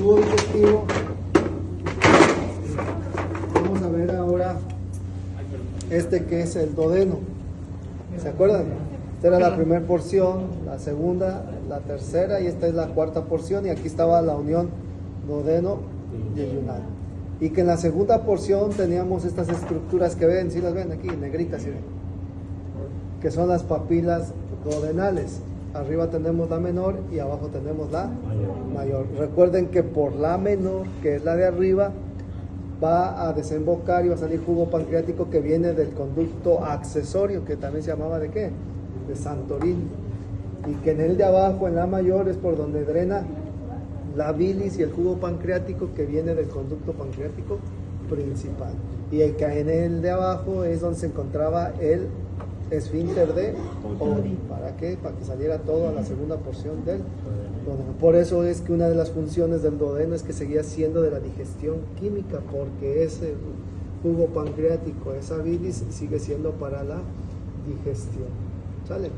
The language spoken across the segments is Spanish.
tubo digestivo. Vamos a ver ahora este que es el duodeno. ¿Se acuerdan? Esta era la primera porción, la segunda, la tercera y esta es la cuarta porción, y aquí estaba la unión duodeno y yeyunal. Y que en la segunda porción teníamos estas estructuras que ven, si las ven aquí, negritas, ¿sí ven? Que son las papilas duodenales. Arriba tenemos la menor y abajo tenemos la mayor. Recuerden que por la menor, que es la de arriba, va a desembocar y va a salir jugo pancreático que viene del conducto accesorio, que también se llamaba ¿de qué? De Santorini. Y que en el de abajo, en la mayor, es por donde drena la bilis y el jugo pancreático que viene del conducto pancreático principal. Y el que en el de abajo es donde se encontraba el esfínter de Oddi. ¿Para qué? Para que saliera todo a la segunda porción del duodeno. Por eso es que una de las funciones del duodeno es que seguía siendo de la digestión química, porque ese jugo pancreático, esa bilis, sigue siendo para la digestión. ¿Sale?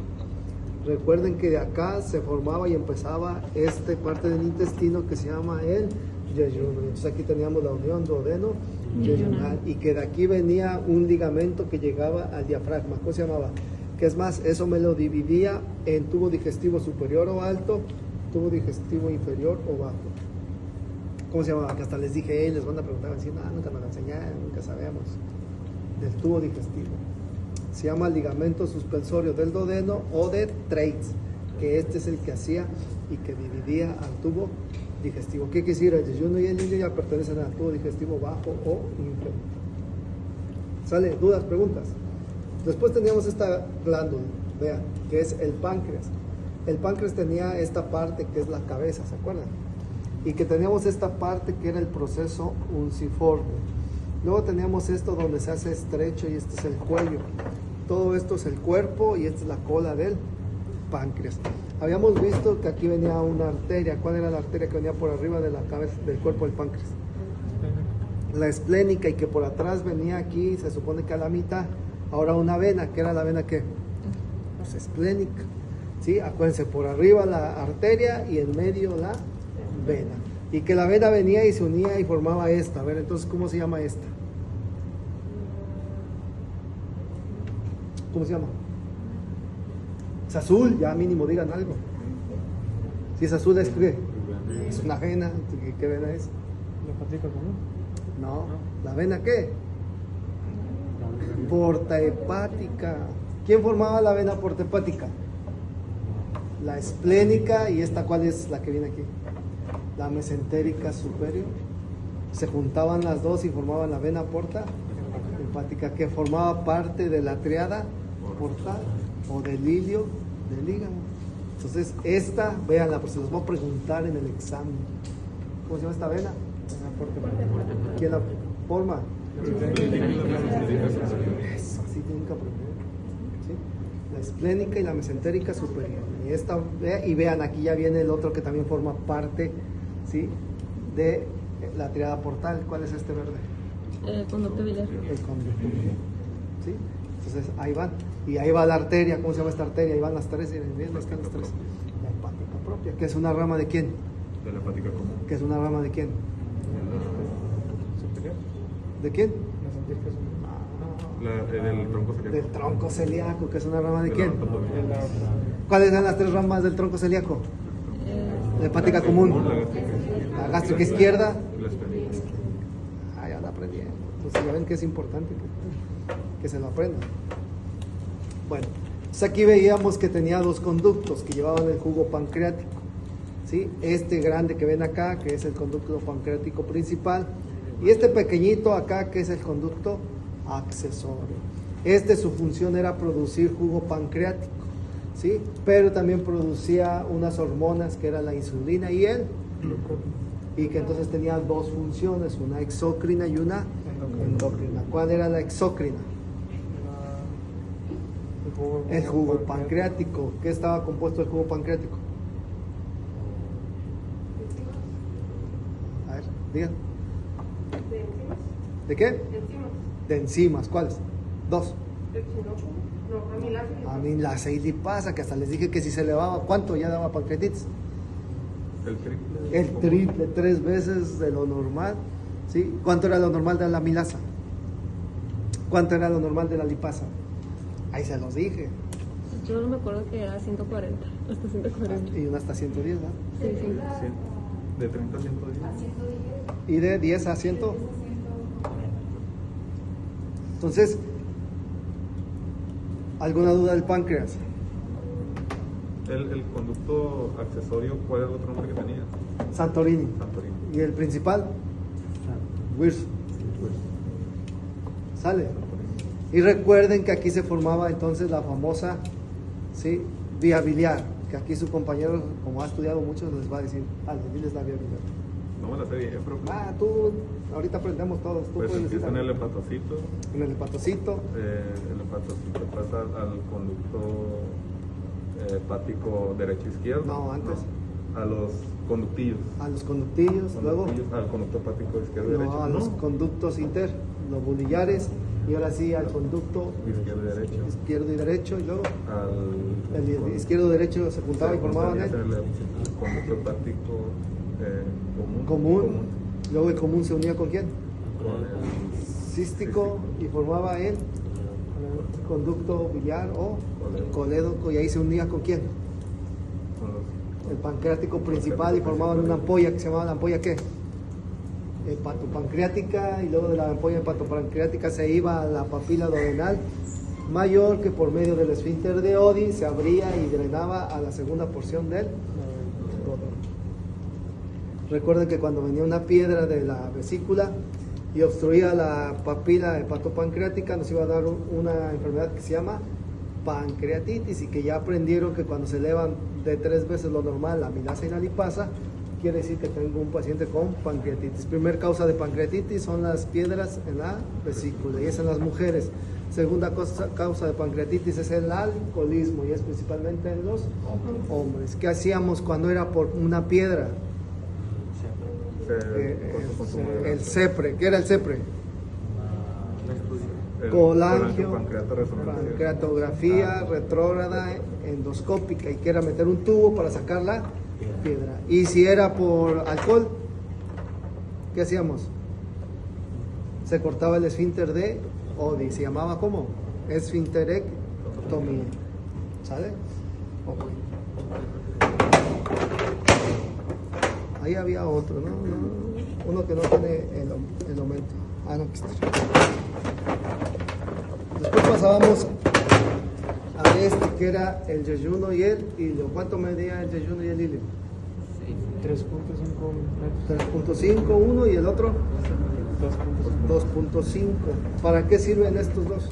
Recuerden que de acá se formaba y empezaba esta parte del intestino que se llama el yeyuno. Entonces aquí teníamos la unión duodeno yeyunal, y que de aquí venía un ligamento que llegaba al diafragma. ¿Cómo se llamaba? Que es más, eso me lo dividía en tubo digestivo superior o alto, tubo digestivo inferior o bajo. ¿Cómo se llamaba? Que hasta les dije, les van a preguntar, así, no, nunca me lo enseñaron, nunca sabemos. Del tubo digestivo. Se llama ligamento suspensorio del duodeno o de Treitz, que este es el que hacía y que dividía al tubo digestivo. ¿Qué quiere decir? El yeyuno y el indio ya pertenecen al tubo digestivo bajo o inferior. ¿Sale? ¿Dudas? ¿Preguntas? Después teníamos esta glándula, vean, que es el páncreas. El páncreas tenía esta parte que es la cabeza, ¿se acuerdan? Y que teníamos esta parte que era el proceso unciforme. Luego teníamos esto donde se hace estrecho y este es el cuello. Todo esto es el cuerpo y esta es la cola del páncreas. Habíamos visto que aquí venía una arteria. ¿Cuál era la arteria que venía por arriba de la cabeza, del cuerpo del páncreas? La esplénica, y que por atrás venía aquí, se supone que a la mitad, ahora una vena. ¿Qué era la vena qué? Pues esplénica. ¿Sí? Acuérdense, por arriba la arteria y en medio la vena. Y que la vena venía y se unía y formaba esta. A ver, entonces, ¿cómo se llama esta? ¿Cómo se llama? Es azul, ya mínimo digan algo. Si es azul, ¿es qué? Es una vena. ¿Qué vena es? ¿La hepatica común? No. ¿La vena qué? Portahepática. ¿Quién formaba la vena portahepática? La esplénica. ¿Y esta cuál es la que viene aquí? La mesentérica superior. Se juntaban las dos y formaban la vena portahepática, que formaba parte de la triada portal o del hilio del hígado. Entonces esta, véanla, pues se los voy a preguntar en el examen. ¿Cómo se llama esta vena? ¿Quién la forma? Eso, así tienen que aprender. ¿Sí? La esplénica y la mesentérica superior. Y esta, y vean, aquí ya viene el otro que también forma parte, ¿sí?, de la triada portal. ¿Cuál es este verde? El conducto biliar. El conducto biliar. ¿Sí? Entonces ahí van. Y ahí va la arteria. ¿Cómo se llama esta arteria? Ahí van las tres. Y están las tres. La hepática propia. ¿Que es una rama de quién? De la hepática común. ¿Que es una rama de quién? ¿Superior? ¿De quién? Del tronco celíaco. Del tronco celíaco. ¿Que es una rama de quién? De la... ¿Cuáles son las tres ramas del tronco celíaco? La hepática común. La gástrica izquierda. La esplénica. Ah, ya la aprendiendo. Entonces ya ven que es importante que se lo aprendan. Bueno, pues aquí veíamos que tenía dos conductos que llevaban el jugo pancreático. ¿Sí? Este grande que ven acá, que es el conducto pancreático principal, y este pequeñito acá, que es el conducto accesorio. Su función era producir jugo pancreático, ¿sí? Pero también producía unas hormonas que era la insulina y el y que entonces tenía dos funciones, una exócrina y una endocrina. ¿Cuál era la exócrina? El jugo pancreático. ¿Qué estaba compuesto el jugo pancreático? A ver, digan. ¿De qué? De enzimas. ¿Cuáles? Dos. Amilasa y lipasa, que hasta les dije que si se elevaba, ¿cuánto ya daba pancreatitis? El triple. El triple, 3 veces de lo normal. ¿Sí? ¿Cuánto era lo normal de la amilasa? ¿Cuánto era lo normal de la lipasa? Ahí se los dije. Yo no me acuerdo que era 140, hasta 140. Y una hasta 110, ¿no? Sí, sí. De 30 a 110. Y de 10 a 100. Entonces, ¿alguna duda del páncreas? El conducto accesorio, ¿cuál es el otro nombre que tenía? Santorini. Santorini. ¿Y el principal? Wirs. ¿Sale? Y recuerden que aquí se formaba entonces la famosa, ¿sí?, vía biliar, que aquí su compañero, como ha estudiado mucho, les va a decir, diles la vía biliar. No me la sé bien, pero Tú, ahorita aprendemos todos. Tú pues puedes empieza en decir el hepatocito. en el hepatocito. El hepatocito pasa al conducto hepático derecho-izquierdo. No, antes. A los conductillos. A los conductillos, luego Al conducto hepático izquierdo-derecho. no, a los conductos interlobulillares, y ahora sí al conducto Izquierdo-derecho. izquierdo y derecho, y luego Al el izquierdo-derecho se juntaba y formaban el el conducto hepático común. Luego el común se unía con quién? Con el Cístico, y formaba el conducto biliar o colédoco, y ahí se unía con quién? con los- El pancreático principal, y formaban una ampolla que se llamaba la ampolla ¿qué? Hepatopancreática, y luego de la ampolla hepatopancreática se iba a la papila duodenal mayor, que por medio del esfínter de Oddi se abría y drenaba a la segunda porción del duodeno. Recuerden que cuando venía una piedra de la vesícula y obstruía la papila hepatopancreática, nos iba a dar una enfermedad que se llama pancreatitis, y que ya aprendieron que cuando se elevan de 3 veces lo normal la amilasa y la lipasa, quiere decir que tengo un paciente con pancreatitis. Primer causa de pancreatitis son las piedras en la vesícula, y es en las mujeres. Segunda causa de pancreatitis es el alcoholismo, y es principalmente en los hombres. ¿Qué hacíamos cuando era por una piedra? El CEPRE. ¿Qué era el CEPRE? Colangio, pancreatografía retrógrada endoscópica, y que era meter un tubo para sacar la piedra. Y si era por alcohol, ¿qué hacíamos? Se cortaba el esfínter de Oddi, se llamaba ¿cómo? Esfinterectomía. ¿Sale? Ok. Ahí había otro, ¿no? Uno que no tiene el aumento. No, que está. Después pasábamos a este, que era el yeyuno y el hilio. ¿Cuánto medía el yeyuno y el hilio? 3.5 metros. 3.5 uno, y el otro 2.5. 2.5. ¿Para qué sirven estos dos?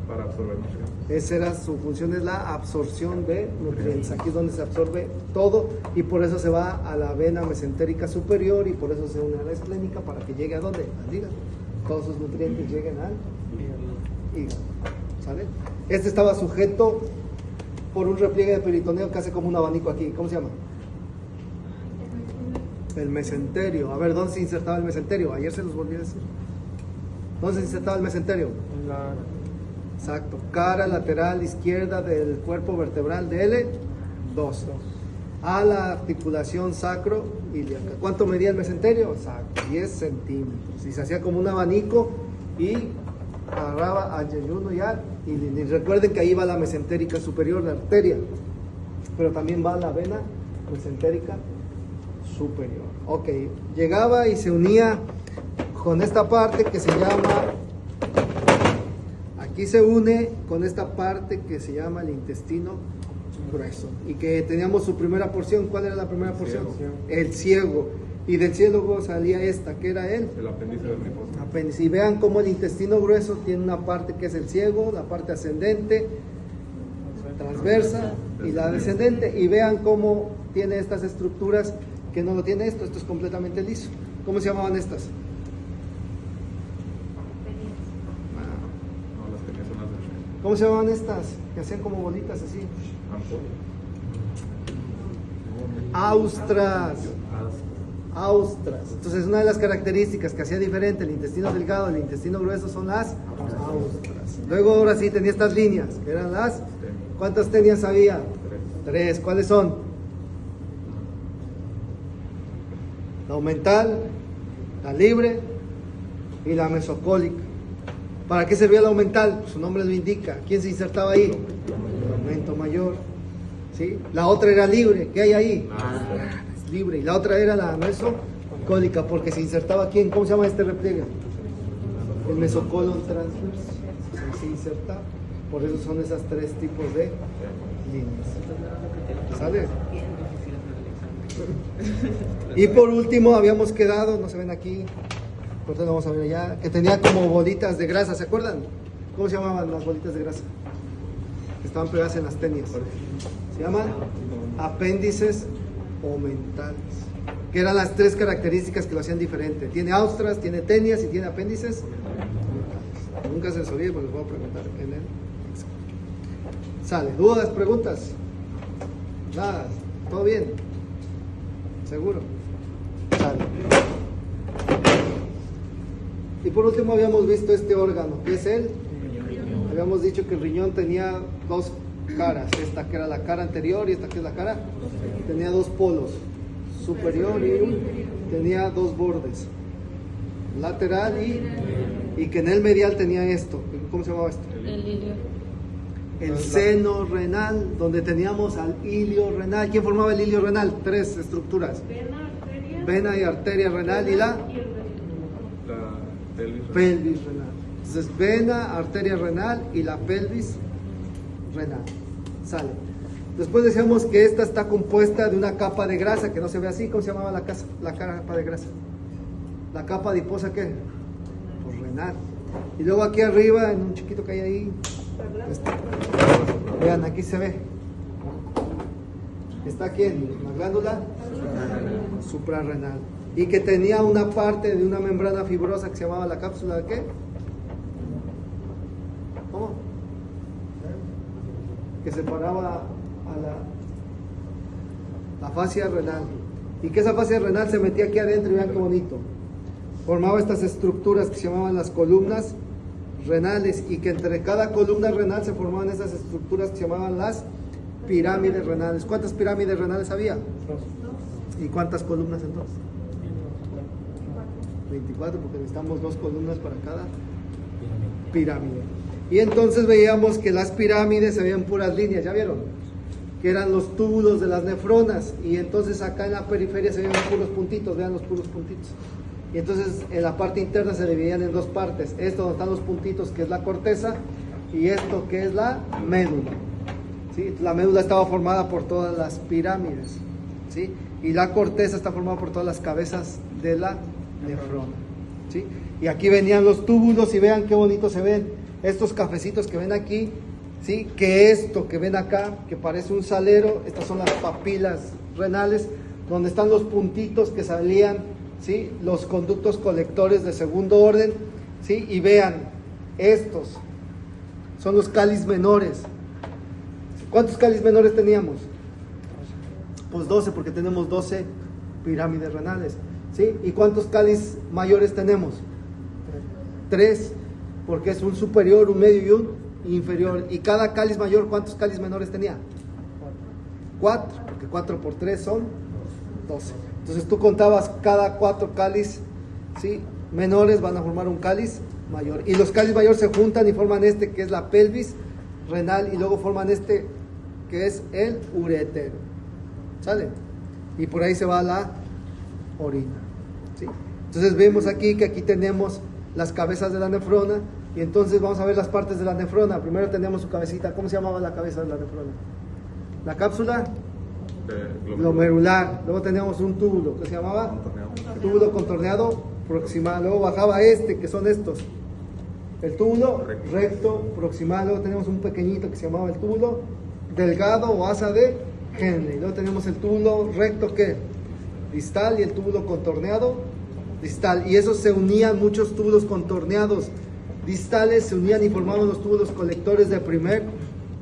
Para absorber nutrientes. Esa era su función, es la absorción de nutrientes. Aquí es donde se absorbe todo, y por eso se va a la vena mesentérica superior, y por eso se une a la esplénica para que llegue a dónde? Al hígado. Todos sus nutrientes lleguen al hígado. ¿Sale? Este estaba sujeto por un repliegue de peritoneo que hace como un abanico aquí. ¿Cómo se llama? El mesenterio. A ver, ¿dónde se insertaba el mesenterio? Ayer se los volví a decir. ¿Dónde se insertaba el mesenterio? En la Exacto, cara lateral izquierda del cuerpo vertebral de L2, a la articulación sacro-ilíaca. ¿Cuánto medía el mesenterio? Exacto, 10 centímetros. Y se hacía como un abanico y agarraba al yeyuno y al ilíaco. Y recuerden que ahí va la mesentérica superior, la arteria, pero también va la vena mesentérica superior. Ok, llegaba y se unía con esta parte que se llama... Aquí se une con esta parte que se llama el intestino grueso, y que teníamos su primera porción. ¿Cuál era la primera porción? El ciego. Y del ciego salía esta, que era El apéndice verminoso. apéndice. Y vean cómo el intestino grueso tiene una parte que es el ciego, la parte ascendente, transversa, y la descendente. Y vean cómo tiene estas estructuras que no lo tiene esto. Esto es completamente liso. ¿Cómo se llamaban estas? No, las tenías son las de ¿Cómo se llamaban estas? Que hacían como bolitas así. Austras. Austras. Entonces, una de las características que hacía diferente el intestino delgado del intestino grueso son las austras. Luego, ahora sí, tenía estas líneas, que eran las... ¿Cuántas tenias había? 3. ¿Cuáles son? La aumental, la libre y la mesocólica. ¿Para qué servía la aumental? Pues su nombre lo indica. ¿Quién se insertaba ahí? El aumento mayor. ¿Sí? La otra era libre. ¿Qué hay ahí? Es libre. Y la otra era la mesocólica, porque se insertaba ¿quién? ¿Cómo se llama este repliegue? El mesocolon transverso. Ahí se inserta. Por eso son esas tres tipos de líneas. ¿Sale? Y por último habíamos quedado, no se ven aquí, ahorita lo vamos a ver allá, que tenía como bolitas de grasa, ¿se acuerdan? ¿Cómo se llamaban las bolitas de grasa? Que estaban pegadas en las tenias. Se llaman apéndices omentales, que eran las tres características que lo hacían diferente. Tiene austras, tiene tenias y tiene apéndices omentales. Nunca se les olvide, pues les voy a preguntar en el examen. Sale, ¿dudas, preguntas? Nada, ¿todo bien? ¿Seguro? Sale. Y por último habíamos visto este órgano, que es el... Habíamos dicho que el riñón tenía dos caras, esta que era la cara anterior y esta que es la cara, tenía dos polos, superior y tenía dos bordes, lateral y que en el medial tenía esto. ¿Cómo se llamaba esto? El ilio. El seno renal, donde teníamos al ilio renal. ¿Quién formaba el ilio renal? Tres estructuras: vena y arteria renal y la pelvis renal. Entonces, vena, arteria renal y la pelvis renal. Sale. Después decíamos que esta está compuesta de una capa de grasa que no se ve así. ¿Cómo se llamaba la capa de grasa? La capa adiposa, ¿qué? Pues renal. Y luego aquí arriba, en un chiquito que hay ahí, vean, aquí se ve. ¿Está quién? La glándula suprarrenal. Y que tenía una parte de una membrana fibrosa que se llamaba la cápsula de ¿qué? ¿Cómo? Que separaba a la fascia renal. Y que esa fascia renal se metía aquí adentro y vean qué bonito. Formaba estas estructuras que se llamaban las columnas renales, y que entre cada columna renal se formaban esas estructuras que se llamaban las pirámides renales. ¿Cuántas pirámides renales había? ¿Y cuántas columnas entonces? 24, porque necesitamos 2 columnas para cada pirámide. Y entonces veíamos que las pirámides se veían puras líneas, ¿ya vieron? Que eran los túbulos de las nefronas, y entonces acá en la periferia se veían puros puntitos, vean los puros puntitos. Y entonces en la parte interna se dividían en dos partes: esto donde están los puntitos, que es la corteza, y esto que es la médula. ¿Sí? La médula estaba formada por todas las pirámides, ¿sí? Y la corteza está formada por todas las cabezas de la nefrona, ¿sí? Y aquí venían los túbulos, y vean qué bonitos se ven estos cafecitos que ven aquí, ¿sí? Que esto que ven acá, que parece un salero, estas son las papilas renales, donde están los puntitos que salían, ¿sí? Los conductos colectores de segundo orden, ¿sí? Y vean, estos son los cáliz menores. ¿Cuántos cáliz menores teníamos? Pues 12, porque tenemos 12 pirámides renales, ¿sí? ¿Y cuántos cáliz mayores tenemos? 3, porque es un superior, un medio y un inferior. ¿Y cada cáliz mayor cuántos cáliz menores tenía? 4, porque 4 por 3 son 12. Entonces tú contabas cada 4 cáliz, ¿sí? menores van a formar un cáliz mayor. Y los cáliz mayores se juntan y forman este que es la pelvis renal, y luego forman este que es el urétero. ¿Sale? Y por ahí se va la orina. ¿Sí? Entonces vemos aquí que aquí tenemos las cabezas de la nefrona, y entonces vamos a ver las partes de la nefrona. Primero tenemos su cabecita. ¿Cómo se llamaba la cabeza de la nefrona? La cápsula glomerular. Luego teníamos un túbulo que se llamaba túbulo contorneado proximal. Luego bajaba este, que son estos, el túbulo recto proximal. Luego tenemos un pequeñito que se llamaba el túbulo delgado o asa de Henle. Luego tenemos el túbulo recto que distal y el túbulo contorneado distal. Y esos se unían, muchos túbulos contorneados distales se unían y formaban los túbulos colectores de primer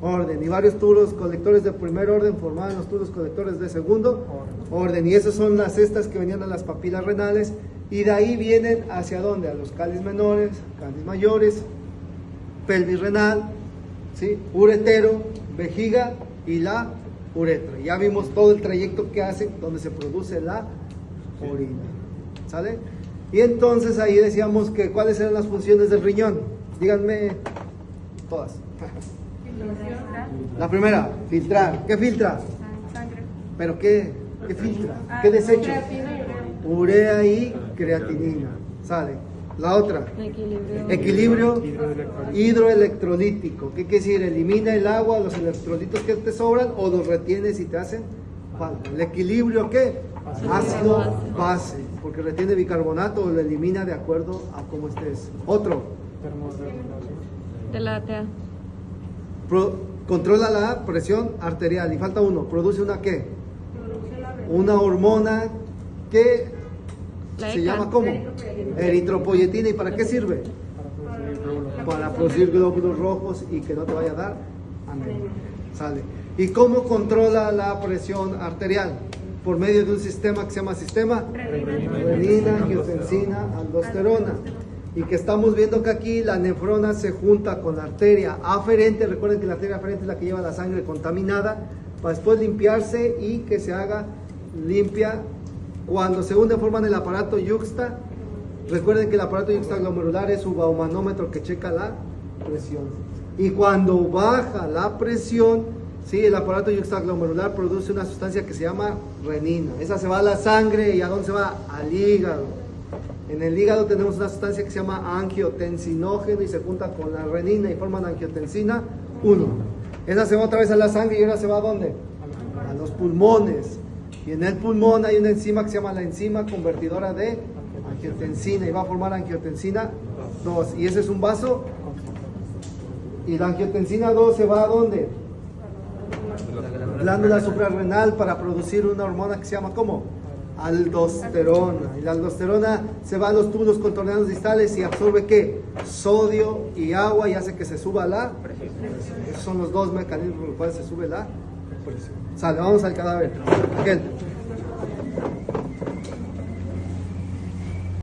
orden, y varios túbulos colectores de primer orden formaban los túbulos colectores de segundo orden, y esas son las cestas que venían a las papilas renales, y de ahí vienen hacia dónde, a los cáliz menores, cáliz mayores, pelvis renal, ¿sí? uretero, vejiga y la uretra. Ya vimos todo el trayecto que hacen donde se produce la orina. ¿sale? Y entonces ahí decíamos que cuáles eran las funciones del riñón. Díganme todas. La primera, filtrar. ¿Qué filtra? Sangre. ¿Pero qué filtra? ¿Qué desecho? Urea y creatinina. ¿Sale? La otra, equilibrio hidroelectrolítico. ¿Qué quiere decir? Elimina el agua, los electrolitos que te sobran o los retienes y te hacen falta. ¿El equilibrio qué? Ácido base, porque retiene bicarbonato o lo elimina de acuerdo a cómo estés. Otro, De la TA. controla la presión arterial. Y falta uno, produce una ¿qué? Una hormona que se llama ¿cómo? Eritropoyetina. ¿Y para qué sirve? Para producir glóbulos rojos y que no te vaya a dar anemia. Sale. ¿Y cómo controla la presión arterial? Por medio de un sistema que se llama sistema renina, angiotensina, aldosterona. Y que estamos viendo que aquí la nefrona se junta con la arteria aferente. Recuerden que la arteria aferente es la que lleva la sangre contaminada para después limpiarse y que se haga limpia. Cuando se hunde forman el aparato yuxta. Recuerden que el aparato yuxtaglomerular es su baumanómetro que checa la presión. Y cuando baja la presión, sí, el aparato yuxtaglomerular produce una sustancia que se llama renina. Esa se va a la sangre. ¿Y a dónde se va? Al hígado. En el hígado tenemos una sustancia que se llama angiotensinógeno y se junta con la renina y forman angiotensina 1. Esa se va otra vez a la sangre y ahora se va ¿a dónde? A los pulmones. Y en el pulmón hay una enzima que se llama la enzima convertidora de angiotensina y va a formar angiotensina 2. Y ese es un vaso. Y la angiotensina 2 se va ¿a dónde? Glándula suprarrenal para producir una hormona que se llama ¿cómo? Aldosterona. Y la aldosterona se va a los túbulos contorneados distales y absorbe ¿qué? Sodio y agua y hace que se suba la presión. Esos son los dos mecanismos por los cuales se sube la presión. Sale, vamos al cadáver. Aquel.